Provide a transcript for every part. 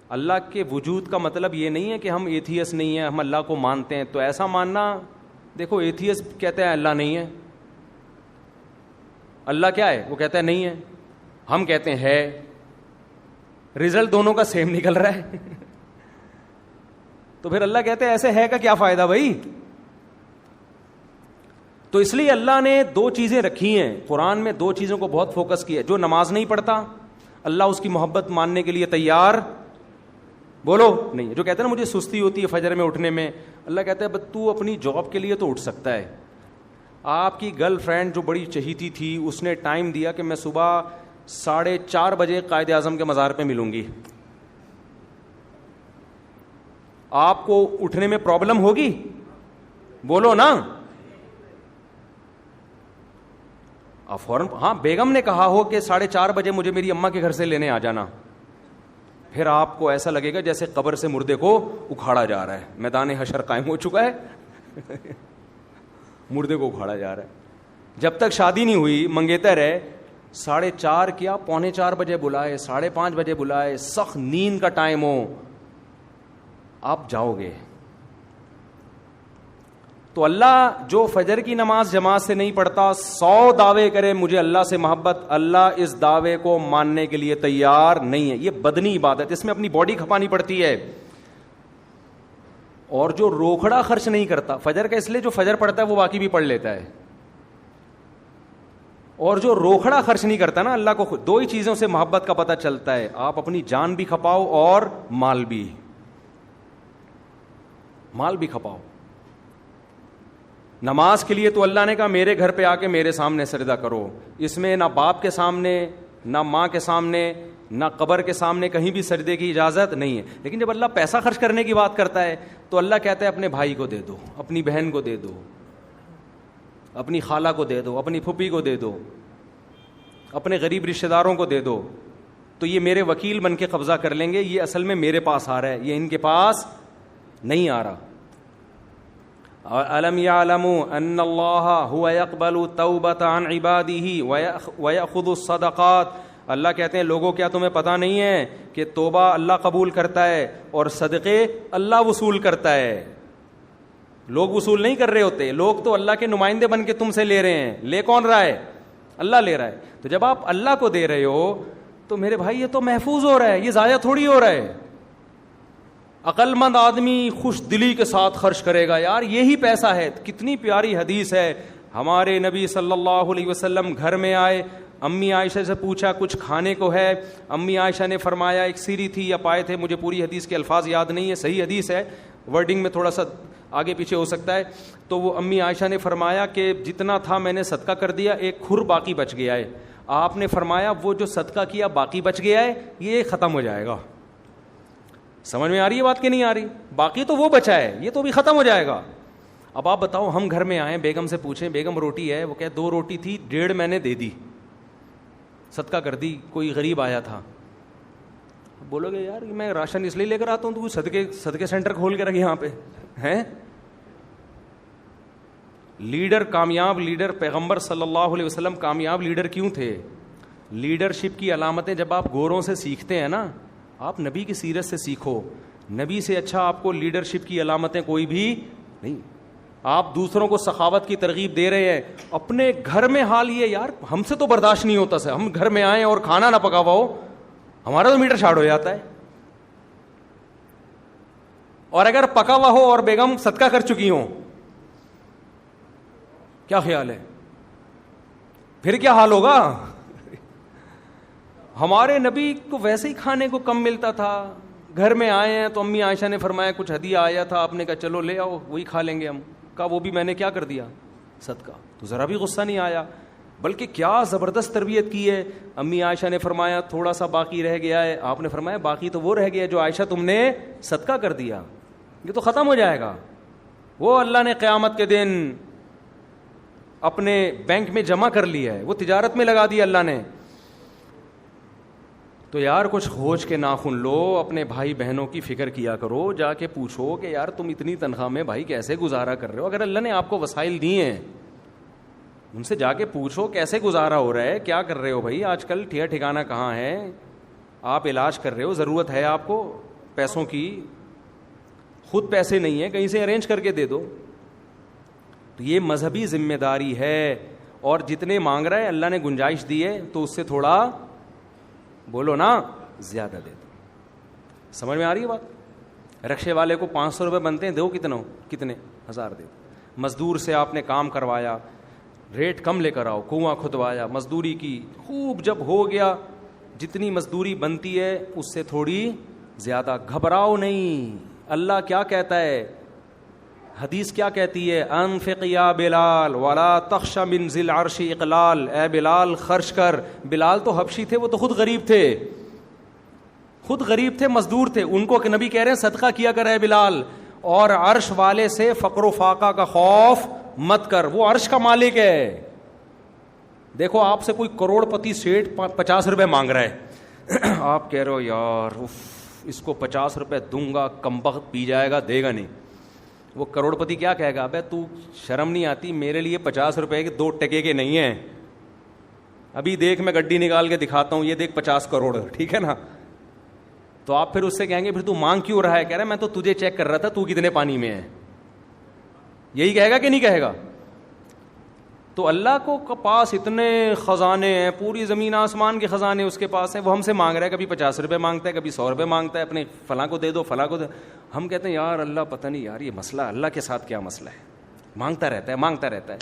اللہ کے وجود کا مطلب یہ نہیں ہے کہ ہم ایتھیس نہیں ہیں, ہم اللہ کو مانتے ہیں. تو ایسا ماننا, دیکھو ایتھیس کہتے ہیں اللہ نہیں ہے, اللہ کیا ہے وہ کہتا ہے نہیں ہے, ہم کہتے ہیں ہے, رزلٹ دونوں کا سیم نکل رہا ہے. تو پھر اللہ کہتے ہیں ایسے ہے کا کیا فائدہ بھائی. تو اس لیے اللہ نے دو چیزیں رکھی ہیں قرآن میں, دو چیزوں کو بہت فوکس کیا. جو نماز نہیں پڑھتا اللہ اس کی محبت ماننے کے لیے تیار بولو نہیں. جو کہتے ہیں نا مجھے سستی ہوتی ہے فجر میں اٹھنے میں, اللہ کہتا ہے تو اپنی جاب کے لیے تو اٹھ سکتا ہے. آپ کی گرل فرینڈ جو بڑی چہیتی تھی اس نے ٹائم دیا کہ میں صبح 4:30 بجے قائد اعظم کے مزار پہ ملوں گی, آپ کو اٹھنے میں پرابلم ہوگی بولو نا. آپ فوراً, ہاں بیگم نے کہا ہو کہ 4:30 بجے مجھے میری اماں کے گھر سے لینے آ جانا, پھر آپ کو ایسا لگے گا جیسے قبر سے مردے کو اکھاڑا جا رہا ہے, میدان حشر قائم ہو چکا ہے, مردے کو اکھاڑا جا رہا ہے. جب تک شادی نہیں ہوئی منگیتر ہے, 4:30 کیا 3:45 بجے بلائے, 5:30 بجے بلائے, سخت نیند کا ٹائم ہو, آپ جاؤ گے. تو اللہ جو فجر کی نماز جماعت سے نہیں پڑھتا 100 دعوے کرے مجھے اللہ سے محبت, اللہ اس دعوے کو ماننے کے لیے تیار نہیں ہے. یہ بدنی عبادت, اس میں اپنی باڈی کھپانی پڑتی ہے. اور جو روکھڑا خرچ نہیں کرتا فجر کا, اس لیے جو فجر پڑھتا ہے وہ باقی بھی پڑھ لیتا ہے, اور جو روکھڑا خرچ نہیں کرتا نا اللہ کو, دو ہی چیزوں سے محبت کا پتہ چلتا ہے, آپ اپنی جان بھی کھپاؤ اور مال بھی کھپاؤ. نماز کے لیے تو اللہ نے کہا میرے گھر پہ آ کے میرے سامنے سجدہ کرو, اس میں نہ باپ کے سامنے نہ ماں کے سامنے نہ قبر کے سامنے کہیں بھی سجدے کی اجازت نہیں ہے. لیکن جب اللہ پیسہ خرچ کرنے کی بات کرتا ہے تو اللہ کہتا ہے اپنے بھائی کو دے دو, اپنی بہن کو دے دو, اپنی خالہ کو دے دو, اپنی پھوپھی کو دے دو, اپنے غریب رشتہ داروں کو دے دو. تو یہ میرے وکیل بن کے قبضہ کر لیں گے, یہ اصل میں میرے پاس آ رہا ہے, یہ ان کے پاس نہیں آ رہا. أَلَمْ يَعْلَمُوا أَنَّ اللَّهَ هُوَ يَقْبَلُ التَّوْبَةَ عَنْ عِبَادِهِ وَيَأْخُذُ الصَّدَقَاتِ. اللہ کہتے ہیں لوگوں کیا تمہیں پتہ نہیں ہے کہ توبہ اللہ قبول کرتا ہے اور صدقے اللہ وصول کرتا ہے. لوگ وصول نہیں کر رہے ہوتے, لوگ تو اللہ کے نمائندے بن کے تم سے لے رہے ہیں. لے کون رہا ہے؟ اللہ لے رہا ہے. تو جب آپ اللہ کو دے رہے ہو تو میرے بھائی یہ تو محفوظ ہو رہا ہے, یہ ضائع تھوڑی ہو رہا ہے. عقل مند آدمی خوش دلی کے ساتھ خرچ کرے گا, یار یہی پیسہ ہے. کتنی پیاری حدیث ہے, ہمارے نبی صلی اللہ علیہ وسلم گھر میں آئے, امی عائشہ سے پوچھا کچھ کھانے کو ہے, امی عائشہ نے فرمایا ایک سیری تھی یا پائے تھے, مجھے پوری حدیث کے الفاظ یاد نہیں ہے, صحیح حدیث ہے, ورڈنگ میں تھوڑا سا آگے پیچھے ہو سکتا ہے. تو وہ امی عائشہ نے فرمایا کہ جتنا تھا میں نے صدقہ کر دیا, ایک کھر باقی بچ گیا ہے. آپ نے فرمایا وہ جو صدقہ کیا باقی بچ گیا ہے یہ ختم ہو جائے گا. سمجھ میں آ رہی ہے بات کہ نہیں آ رہی؟ باقی تو وہ بچا ہے, یہ تو بھی ختم ہو جائے گا. اب آپ بتاؤ, ہم گھر میں آئیں, بیگم سے پوچھیں بیگم روٹی ہے, وہ کہ 2 روٹی تھی 1.5 میں نے دے دی, صدقہ کر دی. کوئی غریب آیا تھا, بولو گے یار میں راشن اس لیے لے کر آتا ہوں تو صدقے سینٹر کھول کے رکھ یہاں پہ ہیں. لیڈر, کامیاب لیڈر, پیغمبر صلی اللہ علیہ وسلم کامیاب لیڈر کیوں تھے؟ لیڈرشپ کی علامتیں جب آپ گوروں سے سیکھتے ہیں نا, آپ نبی کی سیرت سے سیکھو. نبی سے اچھا آپ کو لیڈرشپ کی علامتیں کوئی بھی نہیں. آپ دوسروں کو سخاوت کی ترغیب دے رہے ہیں, اپنے گھر میں حال یہ یار ہم سے تو برداشت نہیں ہوتا سر, ہم گھر میں آئیں اور کھانا نہ پکا ہوا ہو, ہمارا تو میٹر شارٹ ہو جاتا ہے. اور اگر پکا ہوا ہو اور بیگم صدقہ کر چکی ہوں, کیا خیال ہے پھر کیا حال ہوگا؟ ہمارے نبی کو ویسے ہی کھانے کو کم ملتا تھا, گھر میں آئے ہیں تو امی عائشہ نے فرمایا کچھ ہدیہ آیا تھا, آپ نے کہا چلو لے آؤ وہی کھا لیں گے ہم. کہا وہ بھی میں نے کیا کر دیا صدقہ. تو ذرا بھی غصہ نہیں آیا, بلکہ کیا زبردست تربیت کی ہے. امی عائشہ نے فرمایا تھوڑا سا باقی رہ گیا ہے, آپ نے فرمایا باقی تو وہ رہ گیا جو عائشہ تم نے صدقہ کر دیا, یہ تو ختم ہو جائے گا. وہ اللہ نے قیامت کے دن اپنے بینک میں جمع کر لیا ہے, وہ تجارت میں لگا دیا اللہ نے. تو یار کچھ کھوج کے ناخن لو, اپنے بھائی بہنوں کی فکر کیا کرو, جا کے پوچھو کہ یار تم اتنی تنخواہ میں بھائی کیسے گزارا کر رہے ہو. اگر اللہ نے آپ کو وسائل دیے ہیں ان سے جا کے پوچھو کیسے گزارا ہو رہا ہے, کیا کر رہے ہو بھائی, آج کل ٹھکانہ کہاں ہے, آپ علاج کر رہے ہو, ضرورت ہے آپ کو, پیسوں کی خود پیسے نہیں ہیں, کہیں سے ارینج کر کے دے دو. تو یہ مذہبی ذمہ داری ہے. اور جتنے مانگ رہا ہے اللہ نے گنجائش دی ہے تو اس سے تھوڑا بولو نا زیادہ دے دو. سمجھ میں آ رہی ہے بات؟ رکشے والے کو 500 روپے بنتے ہیں, دو کتنے 1000 دے دو. مزدور سے آپ نے کام کروایا, ریٹ کم لے کر آؤ, کنواں کھدوایا, مزدوری کی خوب, جب ہو گیا جتنی مزدوری بنتی ہے اس سے تھوڑی زیادہ. گھبراؤ نہیں. اللہ کیا کہتا ہے, حدیث کیا کہتی ہے, انفق یا بلال ولا تخش من ذی العرش اقلال. اے بلال خرچ کر. بلال تو حبشی تھے, وہ تو خود غریب تھے, مزدور تھے. ان کو کہ نبی کہہ رہے ہیں صدقہ کیا کر اے بلال, اور عرش والے سے فقر و فاقہ کا خوف مت کر, وہ عرش کا مالک ہے. دیکھو آپ سے کوئی کروڑ پتی سیٹ 50 روپے مانگ رہا ہے, آپ کہہ رہے ہو یار اس کو 50 روپے دوں گا, کمبخت پی جائے گا, دے گا نہیں. وہ کروڑ پتی کیا کہے گا, ابے تو شرم نہیں آتی, میرے لیے 50 روپے کے 2 ٹکے کے نہیں ہیں, ابھی دیکھ میں گڈی نکال کے دکھاتا ہوں, یہ دیکھ 50 کروڑ, ٹھیک ہے نا. تو آپ پھر اس سے کہیں گے پھر تو مانگ کیوں رہا ہے, کہہ رہا ہے میں تو تجھے چیک کر رہا تھا تو کتنے پانی میں ہے. یہی کہے گا کہ نہیں کہے گا؟ تو اللہ کو پاس اتنے خزانے ہیں, پوری زمین آسمان کے خزانے اس کے پاس ہیں, وہ ہم سے مانگ رہا ہے, کبھی 50 روپے مانگتا ہے, کبھی 100 روپے مانگتا ہے, اپنے فلاں کو دے دو, فلاں کو دے. ہم کہتے ہیں یار اللہ پتہ نہیں یار یہ مسئلہ, اللہ کے ساتھ کیا مسئلہ ہے, مانگتا رہتا ہے,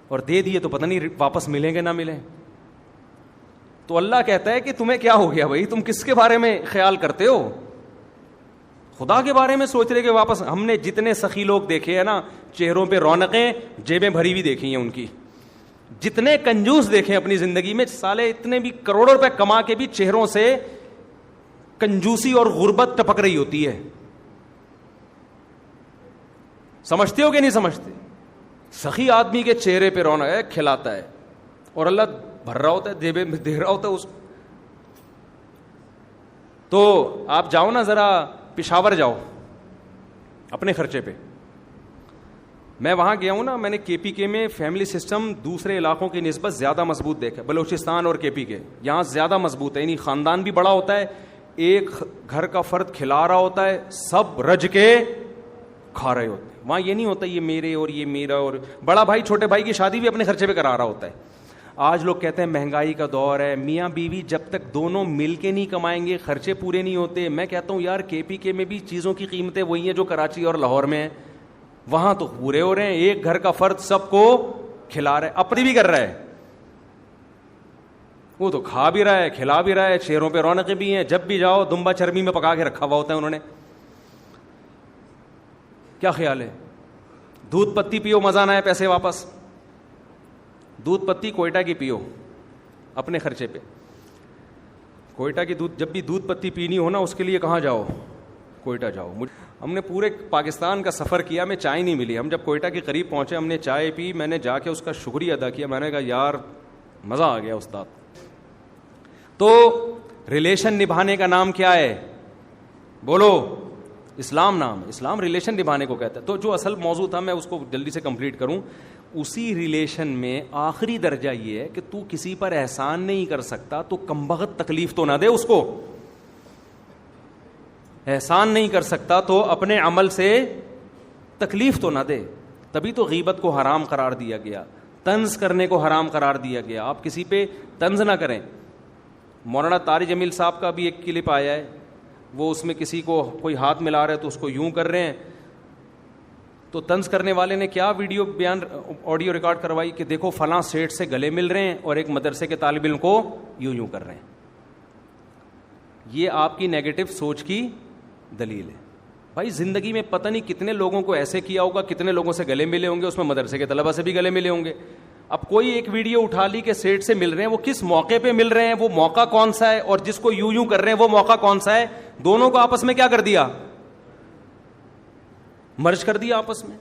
اور دے دیے تو پتہ نہیں واپس ملیں گے نہ ملیں. تو اللہ کہتا ہے کہ تمہیں کیا ہو گیا بھائی, تم کس کے بارے میں خیال کرتے ہو, خدا کے بارے میں سوچ رہے کہ واپس. ہم نے جتنے سخی لوگ دیکھے ہیں نا, چہروں پہ رونقیں, جیبیں بھری ہوئی دیکھی ہیں ان کی. جتنے کنجوس دیکھیں اپنی زندگی میں, سالے اتنے بھی کروڑوں روپے کما کے بھی چہروں سے کنجوسی اور غربت ٹپک رہی ہوتی ہے. سمجھتے ہو کہ نہیں سمجھتے؟ سخی آدمی کے چہرے پہ رونق ہے, کھلاتا ہے, اور اللہ بھر رہا ہوتا ہے, جیبیں میں دے رہا ہوتا ہے اس. تو آپ جاؤ نا ذرا پشاور جاؤ اپنے خرچے پہ. میں وہاں گیا ہوں نا, میں نے کے پی کے میں فیملی سسٹم دوسرے علاقوں کی نسبت زیادہ مضبوط دیکھا. بلوچستان اور کے پی کے یہاں زیادہ مضبوط ہے, یعنی خاندان بھی بڑا ہوتا ہے, ایک گھر کا فرد کھلا رہا ہوتا ہے, سب رج کے کھا رہے ہوتے ہیں. وہاں یہ نہیں ہوتا یہ میرے اور یہ میرا, اور بڑا بھائی چھوٹے بھائی کی شادی بھی اپنے خرچے پہ کرا رہا ہوتا ہے. آج لوگ کہتے ہیں مہنگائی کا دور ہے, میاں بیوی جب تک دونوں مل کے نہیں کمائیں گے خرچے پورے نہیں ہوتے. میں کہتا ہوں یار کے پی کے میں بھی چیزوں کی قیمتیں وہی ہیں جو کراچی اور لاہور میں ہیں, وہاں تو پورے ہو رہے ہیں. ایک گھر کا فرد سب کو کھلا رہا ہے, اپنی بھی کر رہا ہے, وہ تو کھا بھی رہا ہے کھلا بھی رہا ہے, چہروں پہ رونقیں بھی ہیں. جب بھی جاؤ دمبا چربی میں پکا کے رکھا ہوا ہوتا ہے انہوں نے. کیا خیال ہے؟ دودھ پتی پیو, مزہ نہ ہے پیسے واپس. دودھ پتی کوئٹہ کی پیو اپنے خرچے پہ. کوئٹہ کی دودھ, جب بھی دودھ پتی پینی ہو نا اس کے لیے کہاں جاؤ, کوئٹہ جاؤ. ہم نے پورے پاکستان کا سفر کیا, میں چائے نہیں ملی. ہم جب کوئٹہ کے قریب پہنچے ہم نے چائے پی, میں نے جا کے اس کا شکریہ ادا کیا. میں نے کہا یار مزہ آ گیا استاد. تو ریلیشن نبھانے کا نام کیا ہے بولو؟ اسلام نام. اسلام ریلیشن نبھانے کو کہتا ہے. تو جو اصل موضوع تھا میں اس کو جلدی سے کمپلیٹ کروں. اسی ریلیشن میں آخری درجہ یہ ہے کہ تو کسی پر احسان نہیں کر سکتا تو کمبخت تکلیف تو نہ دے اس کو. احسان نہیں کر سکتا تو اپنے عمل سے تکلیف تو نہ دے. تبھی تو غیبت کو حرام قرار دیا گیا, طنز کرنے کو حرام قرار دیا گیا. آپ کسی پہ طنز نہ کریں. مولانا طارق جمیل صاحب کا بھی ایک کلپ آیا ہے, وہ اس میں کسی کو کوئی ہاتھ ملا رہا ہے تو اس کو یوں کر رہے ہیں. تو طنز کرنے والے نے کیا ویڈیو بیان آڈیو ریکارڈ کروائی کہ دیکھو فلاں سیٹ سے گلے مل رہے ہیں اور ایک مدرسے کے طالب علم کو یوں کر رہے ہیں. یہ آپ کی نیگیٹو سوچ کی دلیل ہے. بھائی زندگی میں پتہ نہیں کتنے لوگوں کو ایسے کیا ہوگا, کتنے لوگوں سے گلے ملے ہوں گے, اس میں مدرسے کے طلبہ سے بھی گلے ملے ہوں گے. اب کوئی ایک ویڈیو اٹھا لی کہ سیٹ سے مل رہے ہیں, وہ کس موقع پہ مل رہے ہیں, وہ موقع کون سا ہے, اور جس کو یوں کر رہے ہیں وہ موقع کون سا ہے, دونوں کو آپس میں کیا کر دیا, مرج کر دیا آپس میں.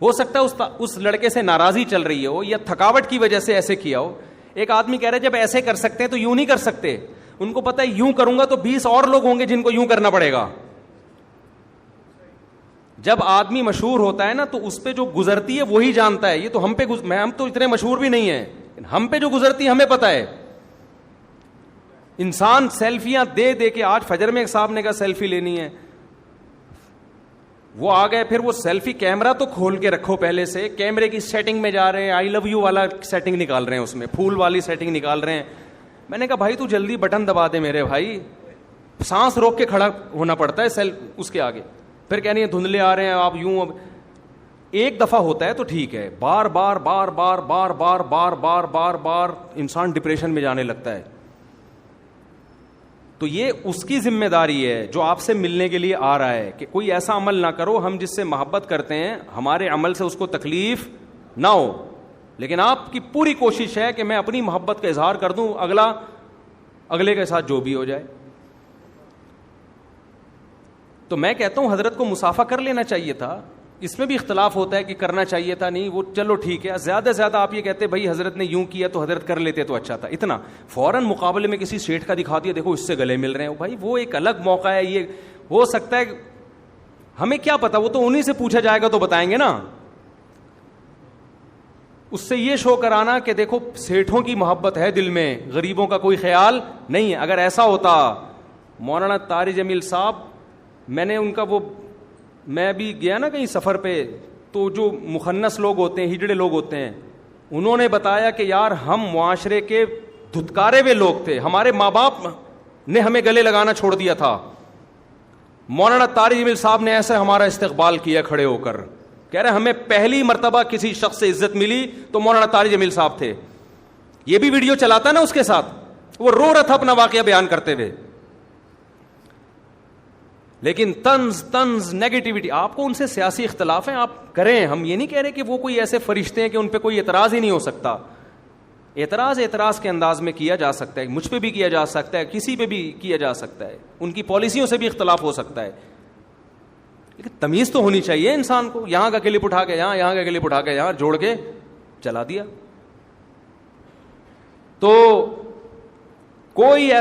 ہو سکتا ہے اس لڑکے سے ناراضی چل رہی ہو یا تھکاوٹ کی وجہ سے ایسے کیا ہو. ایک آدمی کہہ رہے جب ایسے کر سکتے ہیں تو یوں نہیں کر سکتے. ان کو پتا ہے یوں کروں گا تو 20 اور لوگ ہوں گے جن کو یوں کرنا پڑے گا. جب آدمی مشہور ہوتا ہے نا تو اس پہ جو گزرتی ہے وہی جانتا ہے. یہ تو ہم پہ ہم تو اتنے مشہور بھی نہیں ہیں, ہم پہ جو گزرتی ہے ہمیں پتا ہے. انسان سیلفیاں دے دے کے, آج فجر میں ایک صاحب نے کہا سیلفی لینی ہے, وہ آ گئے, پھر وہ سیلفی کیمرہ تو کھول کے رکھو پہلے سے, کیمرے کی سیٹنگ میں جا رہے ہیں, آئی لو یو والا سیٹنگ نکال رہے ہیں, اس میں پھول والی سیٹنگ نکال رہے ہیں. میں نے کہا بھائی تو جلدی بٹن دبا دے میرے بھائی, سانس روک کے کھڑا ہونا پڑتا ہے اس کے آگے. پھر کہنی ہے دھندلے آ رہے ہیں آپ یوں. اب ایک دفعہ ہوتا ہے تو ٹھیک ہے, بار بار بار بار بار بار بار بار بار بار انسان ڈپریشن میں جانے لگتا ہے. تو یہ اس کی ذمہ داری ہے جو آپ سے ملنے کے لیے آ رہا ہے کہ کوئی ایسا عمل نہ کرو, ہم جس سے محبت کرتے ہیں ہمارے عمل سے اس کو تکلیف نہ ہو, لیکن آپ کی پوری کوشش ہے کہ میں اپنی محبت کا اظہار کر دوں, اگلے کے ساتھ جو بھی ہو جائے. تو میں کہتا ہوں حضرت کو مسافہ کر لینا چاہیے تھا, اس میں بھی اختلاف ہوتا ہے کہ کرنا چاہیے تھا نہیں, وہ چلو ٹھیک ہے. زیادہ سے زیادہ آپ یہ کہتے بھائی حضرت نے یوں کیا تو حضرت کر لیتے تو اچھا تھا. اتنا فوراً مقابلے میں کسی سیٹھ کا دکھا دیا, دیکھو اس سے گلے مل رہے ہیں, بھائی وہ ایک الگ موقع ہے, یہ ہو سکتا ہے ہمیں کیا پتا, وہ تو انہی سے پوچھا جائے گا تو بتائیں گے نا. اس سے یہ شو کرانا کہ دیکھو سیٹھوں کی محبت ہے دل میں, غریبوں کا کوئی خیال نہیں ہے. اگر ایسا ہوتا, مولانا طارق جمیل صاحب, میں نے ان کا میں بھی گیا نا کہیں سفر پہ, تو جو مخنث لوگ ہوتے ہیں, ہجڑے لوگ ہوتے ہیں, انہوں نے بتایا کہ یار ہم معاشرے کے دھتکارے ہوئے لوگ تھے, ہمارے ماں باپ نے ہمیں گلے لگانا چھوڑ دیا تھا. مولانا طارق جمیل صاحب نے ایسے ہمارا استقبال کیا کھڑے ہو کر, کہہ رہے ہمیں پہلی مرتبہ کسی شخص سے عزت ملی تو مولانا طارق جمیل صاحب تھے. یہ بھی ویڈیو چلاتا نا اس کے ساتھ, وہ رو رہا تھا اپنا واقعہ بیان کرتے ہوئے. لیکن طنز نیگیٹیوٹی, آپ کو ان سے سیاسی اختلاف ہیں آپ کریں, ہم یہ نہیں کہہ رہے کہ وہ کوئی ایسے فرشتے ہیں کہ ان پہ کوئی اعتراض ہی نہیں ہو سکتا. اعتراض کے انداز میں کیا جا سکتا ہے, مجھ پہ بھی کیا جا سکتا ہے, کسی پہ بھی کیا جا سکتا ہے, ان کی پالیسیوں سے بھی اختلاف ہو سکتا ہے, لیکن تمیز تو ہونی چاہیے انسان کو. یہاں کا کلپ اٹھا کے یہاں کا کلپ اٹھا کے یہاں جوڑ کے چلا دیا. تو کوئی